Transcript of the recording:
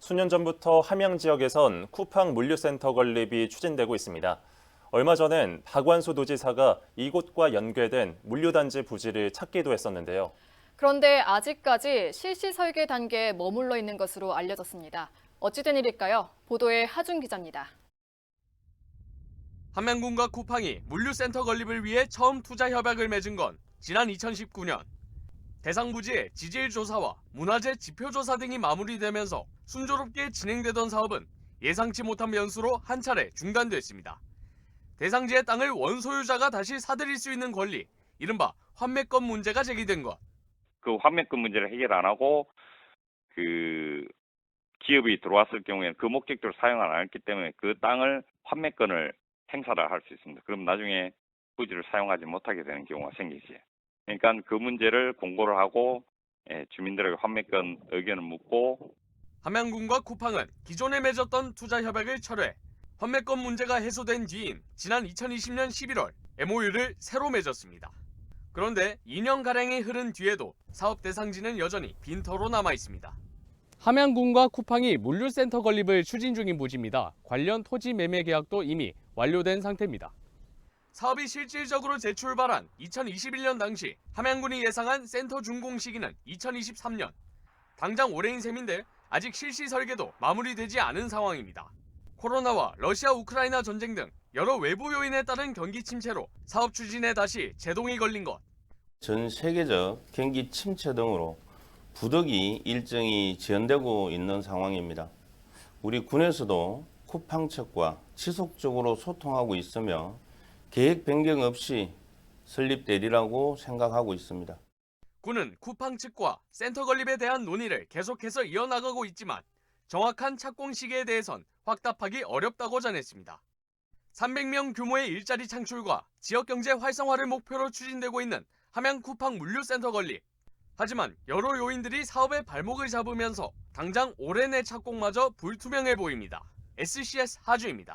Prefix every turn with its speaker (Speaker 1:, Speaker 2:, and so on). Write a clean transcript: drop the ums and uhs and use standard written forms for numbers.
Speaker 1: 수년 전부터 함양 지역에선 쿠팡 물류센터 건립이 추진되고 있습니다. 얼마 전엔 박완수 도지사가 이곳과 연계된 물류단지 부지를 찾기도 했었는데요.
Speaker 2: 그런데 아직까지 실시 설계 단계에 머물러 있는 것으로 알려졌습니다. 어찌된 일일까요? 보도에 하준 기자입니다.
Speaker 3: 함양군과 쿠팡이 물류센터 건립을 위해 처음 투자 협약을 맺은 건 지난 2019년. 대상 부지의 지질 조사와 문화재 지표 조사 등이 마무리되면서 순조롭게 진행되던 사업은 예상치 못한 변수로 한 차례 중단됐습니다. 대상지의 땅을 원소유자가 다시 사들일 수 있는 권리, 이른바 환매권 문제가 제기된 것.
Speaker 4: 그 환매권 문제를 해결 안 하고 기업이 들어왔을 경우에는 그 목적대로 사용 안 했기 때문에 그 땅을 환매권을 행사를 할 수 있습니다. 그럼 나중에 부지를 사용하지 못하게 되는 경우가 생기지. 그러니까 그 문제를 공고를 하고 주민들에게 환매권 의견을 묻고.
Speaker 3: 함양군과 쿠팡은 기존에 맺었던 투자 협약을 철회, 환매권 문제가 해소된 뒤인 지난 2020년 11월 MOU를 새로 맺었습니다. 그런데 2년가량이 흐른 뒤에도 사업 대상지는 여전히 빈터로 남아 있습니다. 함양군과 쿠팡이 물류센터 건립을 추진 중인 부지입니다. 관련 토지 매매 계약도 이미 완료된 상태입니다. 사업이 실질적으로 재출발한 2021년 당시 함양군이 예상한 센터 준공 시기는 2023년. 당장 올해인 셈인데 아직 실시 설계도 마무리되지 않은 상황입니다. 코로나와 러시아 우크라이나 전쟁 등 여러 외부 요인에 따른 경기 침체로 사업 추진에 다시 제동이 걸린 것.
Speaker 5: 전 세계적 경기 침체 등으로 부득이 일정이 지연되고 있는 상황입니다. 우리 군에서도 쿠팡 측과 지속적으로 소통하고 있으며 계획 변경 없이 설립되리라고 생각하고 있습니다.
Speaker 3: 군은 쿠팡 측과 센터 건립에 대한 논의를 계속해서 이어나가고 있지만 정확한 착공 시기에 대해선 확답하기 어렵다고 전했습니다. 300명 규모의 일자리 창출과 지역경제 활성화를 목표로 추진되고 있는 함양 쿠팡 물류센터 건립. 하지만 여러 요인들이 사업의 발목을 잡으면서 당장 올해 내 착공마저 불투명해 보입니다. SCS 하주입니다.